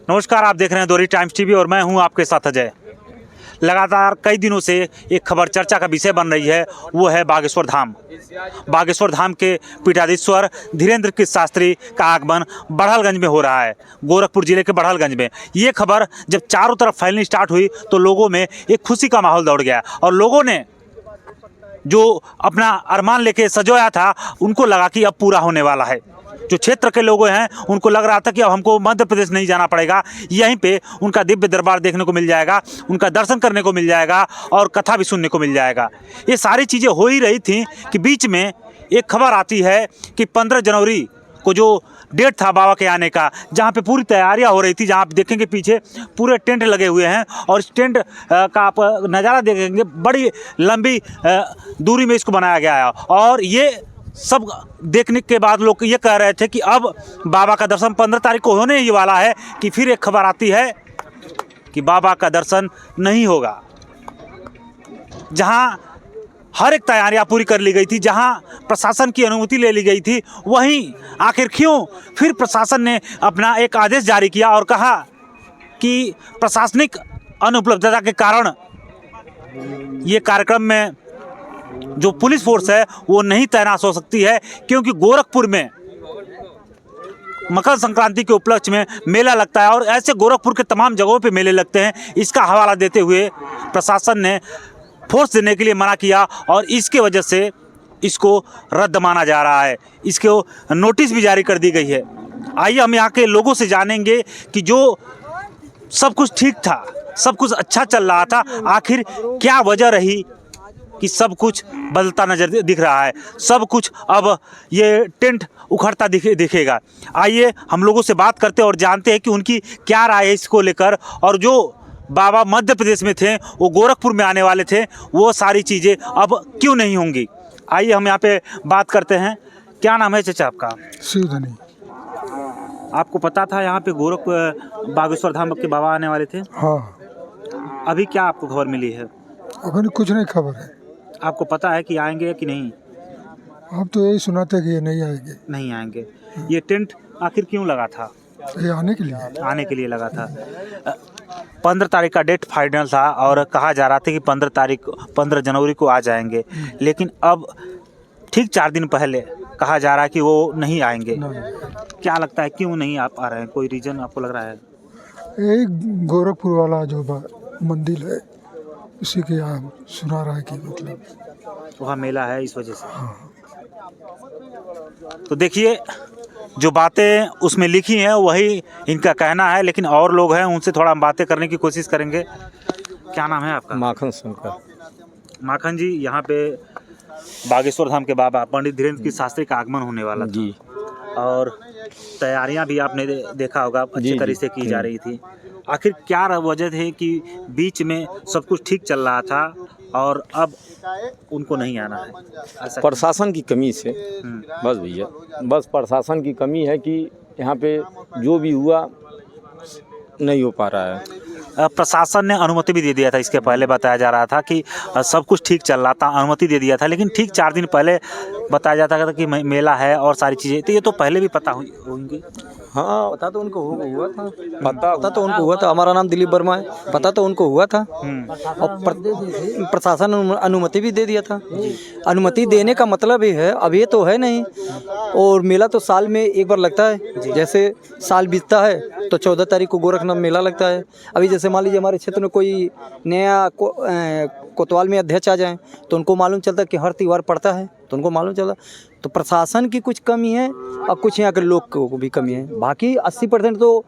नमस्कार, आप देख रहे हैं दोरी टाइम्स टीवी और मैं हूं आपके साथ अजय। लगातार कई दिनों से एक खबर चर्चा का विषय बन रही है, वो है बागेश्वर धाम। बागेश्वर धाम के पीठाधीश्वर धीरेन्द्र कृष्ण शास्त्री का आगमन बढ़लगंज में हो रहा है, गोरखपुर जिले के बढ़लगंज में। ये खबर जब चारों तरफ फैलनी स्टार्ट हुई तो लोगों में एक खुशी का माहौल दौड़ गया और लोगों ने जो अपना अरमान लेके सजोया था उनको लगा कि अब पूरा होने वाला है। जो क्षेत्र के लोग हैं उनको लग रहा था कि अब हमको मध्य प्रदेश नहीं जाना पड़ेगा, यहीं पे उनका दिव्य दरबार देखने को मिल जाएगा, उनका दर्शन करने को मिल जाएगा और कथा भी सुनने को मिल जाएगा। ये सारी चीज़ें हो ही रही थी कि बीच में एक खबर आती है कि 15 जनवरी को जो डेट था बाबा के आने का, जहाँ पे पूरी तैयारियां हो रही थी, जहाँ आप देखेंगे पीछे पूरे टेंट लगे हुए हैं और इस टेंट का आप नज़ारा देखेंगे, बड़ी लंबी दूरी में इसको बनाया गया है। और ये सब देखने के बाद लोग ये कह रहे थे कि अब बाबा का दर्शन 15 तारीख को होने ही वाला है कि फिर एक खबर आती है कि बाबा का दर्शन नहीं होगा। जहां हर एक तैयारियां पूरी कर ली गई थी, जहां प्रशासन की अनुमति ले ली गई थी, वहीं आखिर क्यों फिर प्रशासन ने अपना एक आदेश जारी किया और कहा कि प्रशासनिक अनुपलब्धता के कारण ये कार्यक्रम में जो पुलिस फोर्स है वो नहीं तैनात हो सकती है, क्योंकि गोरखपुर में मकर संक्रांति के उपलक्ष्य में मेला लगता है और ऐसे गोरखपुर के तमाम जगहों पे मेले लगते हैं। इसका हवाला देते हुए प्रशासन ने फोर्स देने के लिए मना किया और इसके वजह से इसको रद्द माना जा रहा है। इसको नोटिस भी जारी कर दी गई है। आइए हम यहाँ के लोगों से जानेंगे कि जो सब कुछ ठीक था, सब कुछ अच्छा चल रहा था, आखिर क्या वजह रही कि सब कुछ बदलता नजर दिख रहा है, सब कुछ अब ये टेंट उखड़ता दिखेगा। आइए हम लोगों से बात करते हैं और जानते हैं कि उनकी क्या राय है इसको लेकर। और जो बाबा मध्य प्रदेश में थे, वो गोरखपुर में आने वाले थे, वो सारी चीज़ें अब क्यों नहीं होंगी। आइए हम यहाँ पे बात करते हैं। क्या नाम है चाचा आपका? शिवधनी। आपको पता था यहाँ पे बागेश्वर धाम के बाबा आने वाले थे? हाँ। अभी क्या आपको खबर मिली है? अभी कुछ नहीं खबर है। आपको पता है कि आएंगे कि नहीं? आप तो यही सुनाते कि ये नहीं आएंगे। नहीं आएंगे। ये टेंट आखिर क्यों लगा था? ये आने के लिए लगा था। 15 तारीख का डेट फाइनल था और कहा जा रहा था कि 15 जनवरी को आ जाएंगे, लेकिन अब ठीक 4 दिन पहले कहा जा रहा है कि वो नहीं आएंगे। क्या लगता है क्यों नहीं आ पा रहे हैं? कोई रीज़न आपको लग रहा है? यही गोरखपुर वाला जो मंदिर है उसी के यहाँ सुना रहा है कि मतलब वहाँ मेला है इस वजह से। हाँ। तो देखिए, जो बातें उसमें लिखी हैं वही इनका कहना है, लेकिन और लोग हैं, उनसे थोड़ा बातें करने की कोशिश करेंगे। क्या नाम है आपका? माखन शंकर। माखन जी, यहाँ पे बागेश्वर धाम के बाबा पंडित धीरेन्द्र कृष्ण शास्त्री का आगमन होने वाला था जी, और तैयारियां भी आपने देखा होगा अच्छी तरीके से की जा रही थी। आखिर क्या वजह है कि बीच में सब कुछ ठीक चल रहा था और अब उनको नहीं आना है? प्रशासन की कमी से। बस भैया, बस प्रशासन की कमी है कि यहाँ पे जो भी हुआ नहीं हो पा रहा है। प्रशासन ने अनुमति भी दे दिया था, इसके पहले बताया जा रहा था कि सब कुछ ठीक चल रहा था, अनुमति दे दिया था, लेकिन ठीक 4 दिन पहले बताया जाता था कि मेला है और सारी चीज़ें। तो ये तो पहले भी पता होंगी। हाँ, पता तो उनको हुआ था। पता तो उनको हुआ था। हमारा नाम दिलीप वर्मा है। पता तो उनको हुआ था और प्रशासन अनुमति भी दे दिया था। अनुमति देने का मतलब ये है, अब ये तो है नहीं। और मेला तो साल में एक बार लगता है। जैसे साल बीतता है तो 14 तारीख को गोरखनाथ मेला लगता है। अभी जैसे मान लीजिए हमारे क्षेत्र में कोई नया कोतवाल में अध्यक्ष आ जाए तो उनको मालूम चलता है कि हर त्यौहार पड़ता है, तो उनको मालूम चला। तो प्रशासन की कुछ कमी है और कुछ यहाँ के लोग को भी कमी है। बाकी 80% तो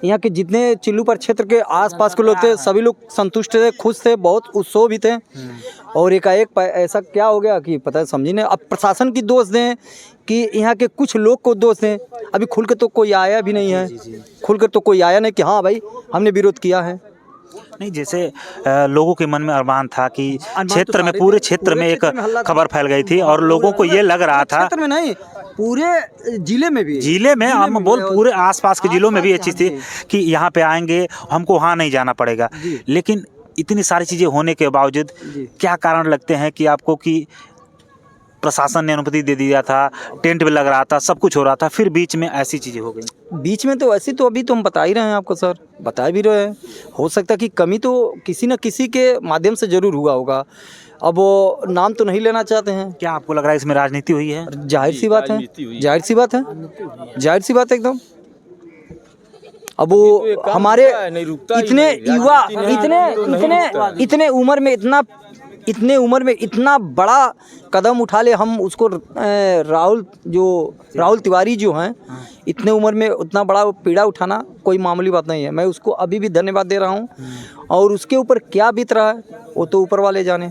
यहाँ के जितने चिल्लू पर क्षेत्र के आसपास के लोग थे, सभी लोग संतुष्ट थे, खुश थे, बहुत उत्सव भी थे। और एकाएक ऐसा क्या हो गया कि पता है, समझी नहीं। अब प्रशासन की दोष दें कि यहाँ के कुछ लोग को दोष दें? अभी खुल के तो कोई आया भी नहीं है। खुल कर तो कोई आया नहीं कि हाँ भाई हमने विरोध किया है। नहीं, जैसे लोगों के मन में अरमान था कि क्षेत्र में, पूरे क्षेत्र में एक खबर फैल गई थी और लोगों को ये लग रहा था, क्षेत्र में नहीं, पूरे जिले में भी, हम बोल पूरे आसपास के जिलों में भी ये चीज़ थी कि यहाँ पे आएंगे, हमको वहाँ नहीं जाना पड़ेगा। लेकिन इतनी सारी चीज़ें होने के बावजूद क्या कारण लगते हैं कि आपको कि प्रशासन ने अनुमति दे दिया था, टेंट भी लग रहा था, सब कुछ हो रहा था, फिर बीच में ऐसी चीज़ें हो गई। बीच में तो ऐसी तो अभी तो हम बता ही रहे हैं आपको सर, बता भी रहे हैं। हो सकता है कि कमी तो किसी न किसी के माध्यम से ज़रूर हुआ होगा। अब वो नाम तो नहीं लेना चाहते हैं। क्या आपको लग रहा है इसमें राजनीति हुई है? जाहिर सी बात है, जाहिर सी बात है, जाहिर सी बात है एकदम। अब वो हमारे इतने युवा इतने उम्र में इतना बड़ा कदम उठा ले, हम उसको राहुल तिवारी जो हैं, इतने उम्र में उतना बड़ा पीड़ा उठाना कोई मामूली बात नहीं है। मैं उसको अभी भी धन्यवाद दे रहा हूँ, और उसके ऊपर क्या बीत रहा है वो तो ऊपर वाले जाने।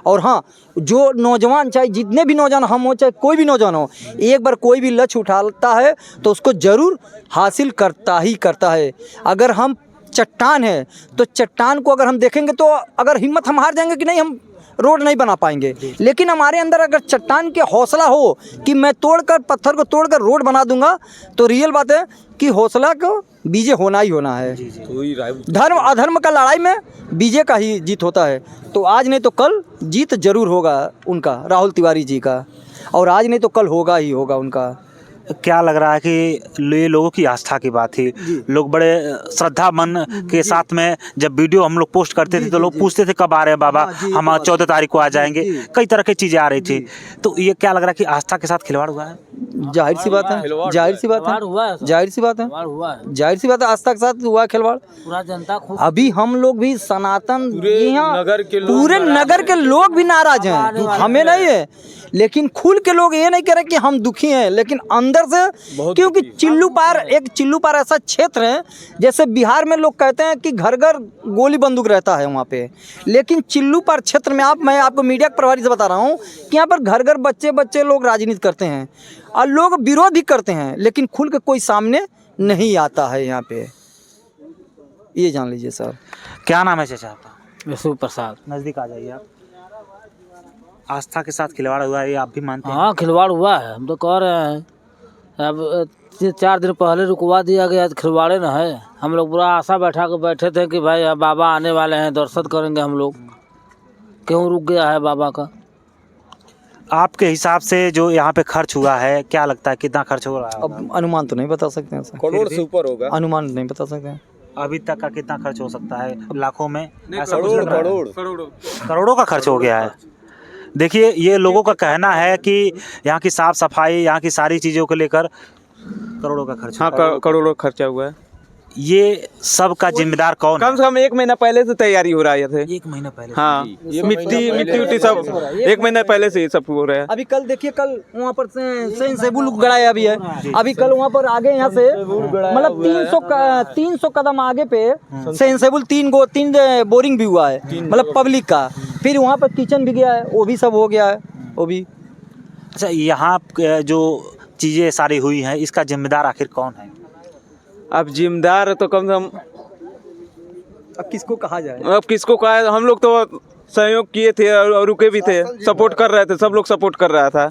और हाँ, जो नौजवान, चाहे जितने भी नौजवान हम हो, चाहे कोई भी नौजवान हो, एक बार कोई भी लक्ष्य उठाता है तो उसको ज़रूर हासिल करता ही करता है। अगर हम चट्टान है तो चट्टान को अगर हम देखेंगे तो अगर हिम्मत हम हार जाएंगे कि नहीं, हम रोड नहीं बना पाएंगे। लेकिन हमारे अंदर अगर चट्टान के हौसला हो कि मैं पत्थर को तोड़कर रोड बना दूंगा, तो रियल बात है कि हौसला को बीजे होना ही होना है। धर्म अधर्म का लड़ाई में बीजे का ही जीत होता है। तो आज नहीं तो कल जीत जरूर होगा उनका, राहुल तिवारी जी का, और आज नहीं तो कल होगा ही होगा उनका। क्या लग रहा है कि ये लोगों की आस्था की बात थी, लोग बड़े श्रद्धा मन के साथ में जब वीडियो हम लोग पोस्ट करते थे तो लोग पूछते थे कब आ रहे हैं बाबा, हम 14 तारीख को आ जाएंगे, कई तरह की चीज़ें आ रही थी। तो ये क्या लग रहा है कि आस्था के साथ खिलवाड़ हुआ है? जाहिर सी बात है, जाहिर सी बात है, जाहिर सी बात है, जाहिर सी बात है, आस्था के साथ हुआ खिलवाड़। पूरा जनता अभी हम लोग भी सनातन, पूरे नगर के लोग भी नाराज हैं, हमें नहीं है, लेकिन खुल के लोग ये नहीं कह रहे कि हम दुखी हैं, लेकिन अंदर से, क्योंकि चिल्लू पार ऐसा क्षेत्र है, जैसे बिहार में लोग कहते हैं कि घर घर गोली बंदूक रहता है वहाँ पे, लेकिन चिल्लू पार क्षेत्र में मैं आपको मीडिया के प्रभारी से बता रहा हूँ कि यहाँ पर घर घर बच्चे लोग राजनीति करते हैं और लोग विरोध भी करते हैं, लेकिन खुल के कोई सामने नहीं आता है यहाँ पे, ये जान लीजिए सर। क्या नाम है चाचा आपका? विष्णु प्रसाद। नज़दीक आ जाइए आप। आस्था के साथ खिलवाड़ हुआ है, ये आप भी मानते हैं? हाँ, खिलवाड़ हुआ है, हम तो कह रहे हैं। अब 4 दिन पहले रुकवा दिया गया, खिलवाड़े न है। हम लोग पूरा आशा बैठे थे कि भाई अब बाबा आने वाले हैं, दर्शन करेंगे हम लोग। क्यों रुक गया है बाबा का? आपके हिसाब से जो यहाँ पे खर्च हुआ है, क्या लगता है कितना खर्च हो रहा है? अब अनुमान तो नहीं बता सकते हैं सर, करोड़ से ऊपर होगा, अनुमान नहीं बता सकते हैं। अभी तक का कितना खर्च हो सकता है? लाखों में? ऐसा कुछ लग रहा है? करोड़ों का खर्च हो गया है। देखिए, ये लोगों का कहना है कि यहाँ की साफ सफाई, यहाँ की सारी चीज़ों को लेकर करोड़ों का खर्च। हाँ, करोड़ों खर्चा हुआ है। ये सब का जिम्मेदार कौन है? कम से कम 1 महीना पहले से तैयारी हो रहा है। 1 महीना पहले? हाँ, ये मिट्टी सब 1 महीना पहले से सब हो रहा है। अभी कल देखिए, कल वहाँ पर सेंसेबुल गड़ाया अभी है, अभी कल वहाँ पर आगे यहाँ से मतलब 300 कदम आगे पे सेंसेबुल 3 बोरिंग भी हुआ है, मतलब पब्लिक का। फिर वहाँ पर किचन भी गया है, वो भी सब हो गया है वो भी। अच्छा, यहाँ जो चीज़ें सारी हुई हैं, इसका जिम्मेदार आखिर कौन है? अब जिम्मेदार तो कम से कम अब किसको कहा जाए, अब किसको कहा है? हम लोग तो सहयोग किए थे और रुके भी थे, सपोर्ट कर रहे थे, सब लोग सपोर्ट कर रहा था।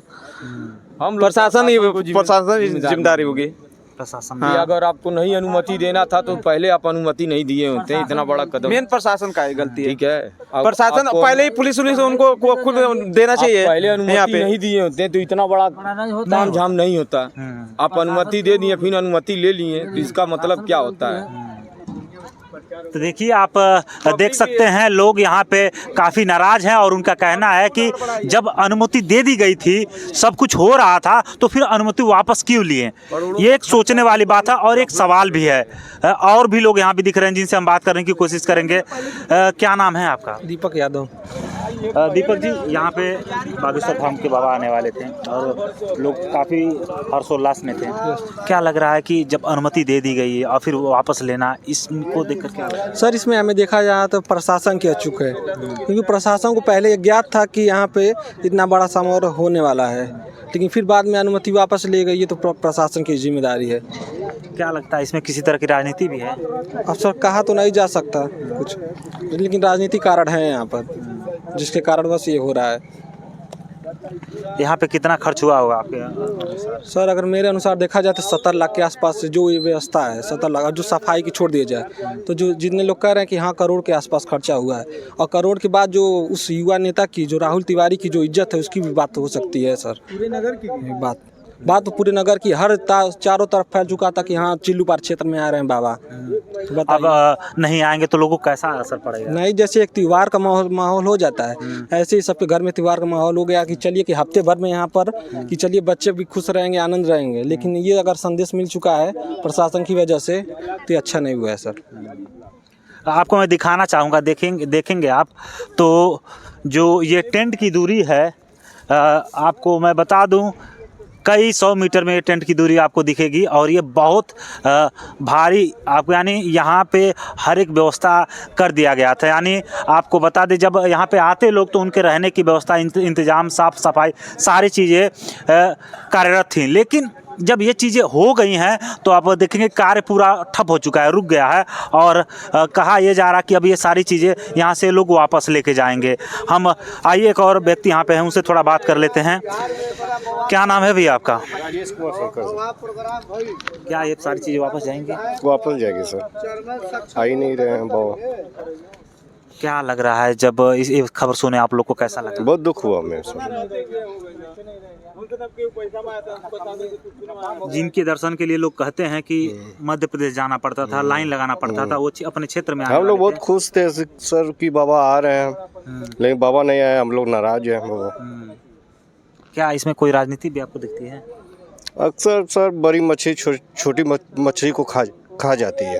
हम प्रशासन जिम्मेदारी होगी। प्रशासन हाँ। अगर आपको नहीं अनुमति देना था तो पहले आप अनुमति नहीं दिए होते, इतना बड़ा कदम। मेन प्रशासन का गलती है। ठीक है, प्रशासन पहले ही पुलिस उनको खुद देना चाहिए। पहले अनुमति नहीं दिए होते तो इतना बड़ा ताम झाम नहीं होता। आप अनुमति दे दिए, फिर अनुमति ले लिए, तो इसका मतलब क्या होता है? तो देखिए, आप देख सकते हैं लोग यहाँ पे काफ़ी नाराज हैं और उनका कहना है कि जब अनुमति दे दी गई थी, सब कुछ हो रहा था, तो फिर अनुमति वापस क्यों लिए? ये एक सोचने वाली बात है और एक सवाल भी है। और भी लोग यहाँ पे दिख रहे हैं जिनसे हम बात करने की कोशिश करेंगे। क्या नाम है आपका? दीपक यादव। दीपक जी, यहाँ पे बागेश्वर धाम के बाबा आने वाले थे और लोग काफ़ी हर्षोल्लास में थे। क्या लग रहा है कि जब अनुमति दे दी गई है और फिर वो वापस लेना, इसको देखकर क्या लग रहा है? सर, इसमें हमें देखा जाए तो प्रशासन की चूक है, क्योंकि प्रशासन को पहले ज्ञात था कि यहाँ पे इतना बड़ा समारोह होने वाला है, लेकिन फिर बाद में अनुमति वापस ले गई है, तो प्रशासन की जिम्मेदारी है। क्या लगता है इसमें किसी तरह की राजनीति भी है? अब सर, कहा तो नहीं जा सकता कुछ, लेकिन राजनीतिक कारण है यहाँ पर, जिसके कारण बस ये हो रहा है। यहाँ पे कितना खर्च हुआ होगा आपके अनुसार? सर अगर मेरे अनुसार देखा जाए तो 70 लाख के आसपास से जो ये व्यवस्था है, 70 लाख, और जो सफाई की छोड़ दिया जाए तो जो जितने लोग कह रहे हैं कि हाँ करोड़ के आसपास खर्चा हुआ है, और करोड़ के बाद जो उस युवा नेता की, जो राहुल तिवारी की जो इज्जत है, उसकी भी बात हो सकती है सर। पूरे नगर की बात तो पूरे नगर की, हर चारों तरफ फैल चुका था कि हाँ चिल्लूपार क्षेत्र में आ रहे हैं बाबा। तो अब नहीं आएंगे तो लोगों को कैसा असर पड़ेगा? नहीं, जैसे एक त्योहार का माहौल हो जाता है, ऐसे ही सबके घर में त्योहार का माहौल हो गया कि चलिए कि हफ्ते भर में यहाँ पर कि चलिए बच्चे भी खुश रहेंगे, आनंद रहेंगे। लेकिन ये अगर संदेश मिल चुका है प्रशासन की वजह से तो ये अच्छा नहीं हुआ है सर। आपको मैं दिखाना चाहूँगा, देखेंगे आप तो जो ये टेंट की दूरी है, आपको मैं बता दूँ कई 100 मीटर में टेंट की दूरी आपको दिखेगी, और ये बहुत भारी आपको, यानी यहाँ पे हर एक व्यवस्था कर दिया गया था। यानी आपको बता दें जब यहाँ पे आते लोग तो उनके रहने की व्यवस्था, इंतजाम, साफ़ सफाई, सारी चीज़ें कार्यरत थीं। लेकिन जब ये चीज़ें हो गई हैं तो आप देखेंगे कार्य पूरा ठप हो चुका है, रुक गया है, और कहा यह जा रहा कि अब ये सारी चीज़ें यहाँ से लोग वापस लेके जाएंगे। हम आइए एक और व्यक्ति यहाँ पे हैं, उनसे थोड़ा बात कर लेते हैं। क्या नाम है भैया आपका? राजेश कुमार शंकर। क्या ये सारी चीज़ें वापस जाएंगी? वापस जाएगी सर, आ ही नहीं रहे हैं बाबा। क्या लग रहा है जब इस खबर सुने आप लोग को, कैसा लगा? बहुत दुख हुआ हमें सर। जिनके दर्शन के लिए लोग कहते हैं कि मध्य प्रदेश जाना पड़ता था, लाइन लगाना पड़ता था, वो अपने क्षेत्र में हम लोग बहुत खुश थे सर कि बाबा आ रहे हैं, लेकिन बाबा नहीं आए, हम लोग नाराज हैं बाबा। क्या इसमें कोई राजनीति भी आपको दिखती है? अक्सर सर बड़ी मछली छोटी मछली को खा जाती है,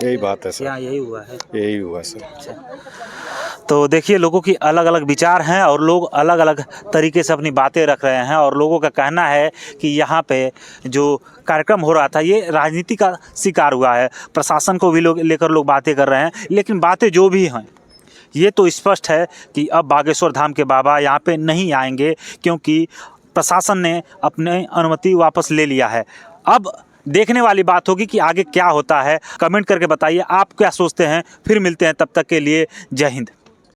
यही बात है सर। क्या यही हुआ है? यही हुआ सर। तो देखिए लोगों की अलग अलग विचार हैं, और लोग अलग अलग तरीके से अपनी बातें रख रहे हैं, और लोगों का कहना है कि यहाँ पे जो कार्यक्रम हो रहा था ये राजनीति का शिकार हुआ है। प्रशासन को भी लेकर लोग बातें कर रहे हैं, लेकिन बातें जो भी हैं ये तो स्पष्ट है कि अब बागेश्वर धाम के बाबा यहाँ पे नहीं आएंगे, क्योंकि प्रशासन ने अपनी अनुमति वापस ले लिया है। अब देखने वाली बात होगी कि आगे क्या होता है। कमेंट करके बताइए आप क्या सोचते हैं। फिर मिलते हैं, तब तक के लिए जय हिंद।